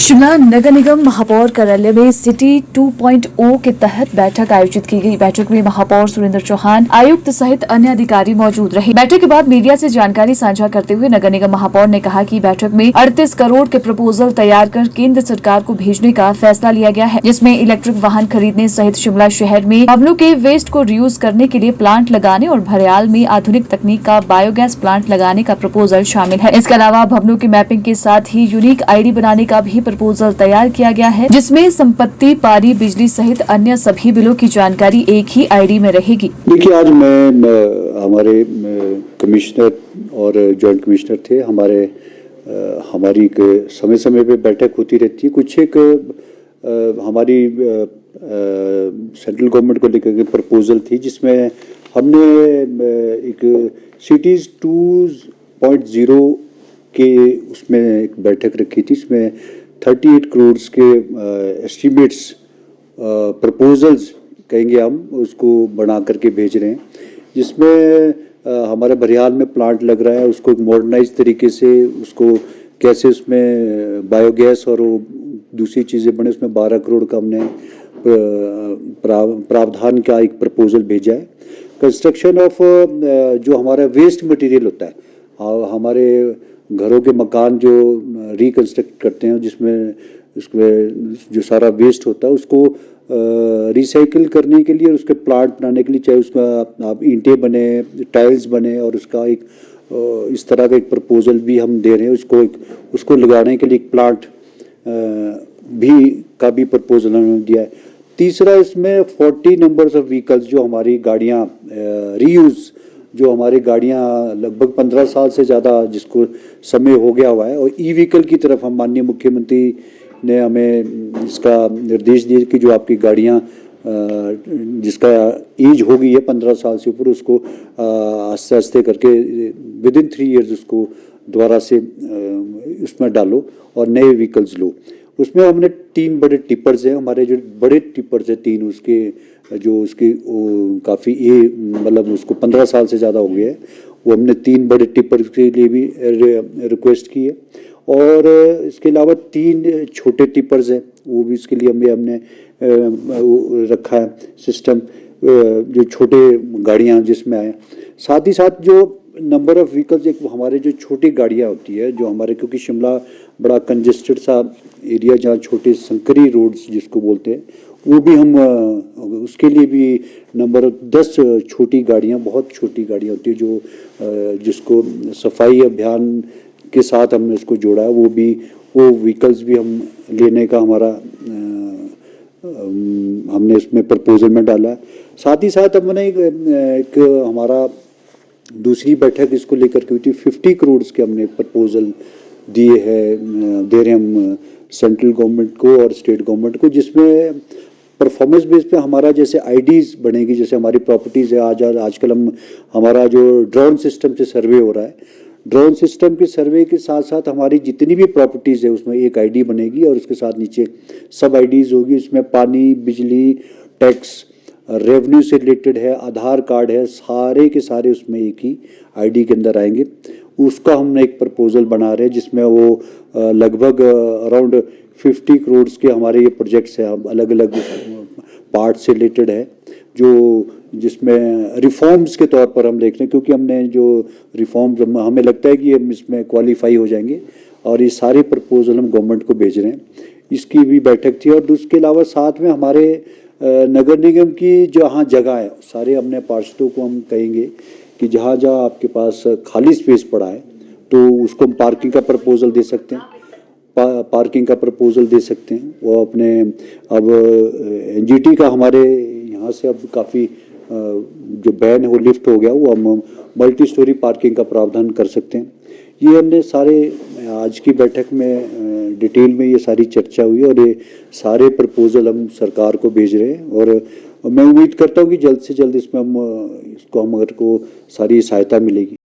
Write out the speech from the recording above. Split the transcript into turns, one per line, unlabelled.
शिमला नगर निगम महापौर कार्यालय में सिटी 2.0 के तहत बैठक आयोजित की गई। बैठक में महापौर सुरेंद्र चौहान, आयुक्त सहित अन्य अधिकारी मौजूद रहे। बैठक के बाद मीडिया से जानकारी साझा करते हुए नगर निगम महापौर ने कहा कि बैठक में 38 करोड़ के प्रपोजल तैयार कर केंद्र सरकार को भेजने का फैसला लिया गया है, जिसमें इलेक्ट्रिक वाहन खरीदने सहित शिमला शहर में भवनों के वेस्ट को रियूज करने के लिए प्लांट लगाने और भरियाल में आधुनिक तकनीक का बायोगैस प्लांट लगाने का प्रपोजल शामिल है। इसके अलावा भवनों की मैपिंग के साथ ही यूनिक ID बनाने का भी प्रपोजल तैयार किया गया है, जिसमें संपत्ति, पानी, बिजली सहित अन्य सभी बिलों की जानकारी एक ही ID में रहेगी।
देखिए, आज मैं हमारे कमिश्नर और जॉइंट कमिश्नर थे। हमारी समय समय पे बैठक होती रहती है। कुछ एक हमारी सेंट्रल गवर्नमेंट को लेकर के प्रपोजल थी, जिसमें हमने एक सिटीज 2.0 के उसमें एक बैठक रखी थी। इसमें 38 करोड़ के एस्टिमेट्स प्रपोजल्स कहेंगे हम उसको बना करके भेज रहे हैं, जिसमें हमारे भरियाल में प्लांट लग रहा है, उसको एक मॉडर्नाइज तरीके से उसको कैसे उसमें बायोगैस और दूसरी चीज़ें बने, उसमें 12 करोड़ का हमने प्रावधान का एक प्रपोजल भेजा है। कंस्ट्रक्शन ऑफ जो हमारा वेस्ट मटेरियल होता है, हमारे घरों के मकान जो रिकंस्ट्रक्ट करते हैं, जिसमें जो सारा वेस्ट होता है उसको रिसाइकिल करने के लिए और उसके प्लांट बनाने के लिए, चाहे उसका आप ईंटें बने, टाइल्स बने, और उसका एक इस तरह का एक प्रपोजल भी हम दे रहे हैं। उसको लगाने के लिए एक प्लांट का भी प्रपोजल हमने दिया है। तीसरा, इसमें 40 नंबर्स ऑफ व्हीकल्स जो हमारी गाड़ियाँ रीयूज़, जो हमारी गाड़ियाँ लगभग 15 साल से ज़्यादा जिसको समय हो गया हुआ है, और ई-व्हीकल की तरफ हम माननीय मुख्यमंत्री ने हमें इसका निर्देश दिए कि जो आपकी गाड़ियाँ जिसका एज हो गई है 15 साल से ऊपर, उसको आस्ते आस्ते करके विदिन 3 इयर्स उसको दोबारा से उसमें डालो और नए व्हीकल्स लो। उसमें हमने 3 बड़े टिपर्स हैं, हमारे जो बड़े टिपर्स हैं 3, उसके काफ़ी मतलब उसको 15 साल से ज़्यादा हो गया है, वो हमने 3 बड़े टिपर के लिए भी रिक्वेस्ट की है। और इसके अलावा 3 छोटे टिपर्स हैं, वो भी इसके लिए हमने रखा है सिस्टम, जो छोटे गाड़ियाँ जिसमें आए। साथ ही साथ जो नंबर ऑफ व्हीकल्स, एक हमारे जो छोटी गाड़ियाँ होती है, जो हमारे, क्योंकि शिमला बड़ा कंजेस्टेड सा एरिया, जहाँ छोटे संकरी रोड्स जिसको बोलते हैं, वो भी हम उसके लिए भी नंबर 10 छोटी गाड़ियाँ, बहुत छोटी गाड़ियाँ होती है, जिसको सफाई अभियान के साथ हमने उसको जोड़ा है। वो व्हीकल्स भी हम लेने का हमने इसमें प्रपोजल में डाला है। साथ ही साथ हमने एक हमारा दूसरी बैठक इसको लेकर के हुई थी, 50 करोड़ के हमने प्रपोजल दे रहे हम सेंट्रल गवर्नमेंट को और स्टेट गवर्नमेंट को, जिसमें परफॉर्मेंस बेस पे हमारा जैसे IDs बनेगी, जैसे हमारी प्रॉपर्टीज़ है। आजकल हमारा जो ड्रोन सिस्टम से सर्वे हो रहा है, ड्रोन सिस्टम के सर्वे के साथ साथ हमारी जितनी भी प्रॉपर्टीज़ है उसमें एक ID बनेगी, और उसके साथ नीचे सब IDs होगी। इसमें पानी, बिजली, टैक्स, रेवेन्यू से रिलेटेड है, आधार कार्ड है, सारे के सारे उसमें एक ही ID के अंदर आएंगे। उसका हमने एक प्रपोजल बना रहे हैं, जिसमें वो लगभग अराउंड 50 करोड़ के हमारे ये प्रोजेक्ट्स हैं, अलग अलग पार्ट से रिलेटेड है, जिसमें रिफॉर्म्स के तौर पर हम देख रहे हैं, क्योंकि हमने जो रिफॉर्म्स हमें लगता है कि हम इसमें क्वालिफाई हो जाएंगे, और ये सारे प्रपोजल हम गवर्नमेंट को भेज रहे हैं। इसकी भी बैठक थी। और उसके अलावा साथ में हमारे नगर निगम की जहाँ जगह है, सारे हमने पार्षदों को हम कहेंगे कि जहाँ जहाँ आपके पास खाली स्पेस पड़ा है, तो उसको हम पार्किंग का प्रपोजल दे सकते हैं, वो अपने अब NGT का हमारे यहाँ से अब काफ़ी जो बैन है वो लिफ्ट हो गया, वो हम मल्टी स्टोरी पार्किंग का प्रावधान कर सकते हैं। ये हमने सारे आज की बैठक में डिटेल में ये सारी चर्चा हुई, और ये सारे प्रपोजल हम सरकार को भेज रहे हैं, और मैं उम्मीद करता हूँ कि जल्द से जल्द इसमें हमको सारी सहायता मिलेगी।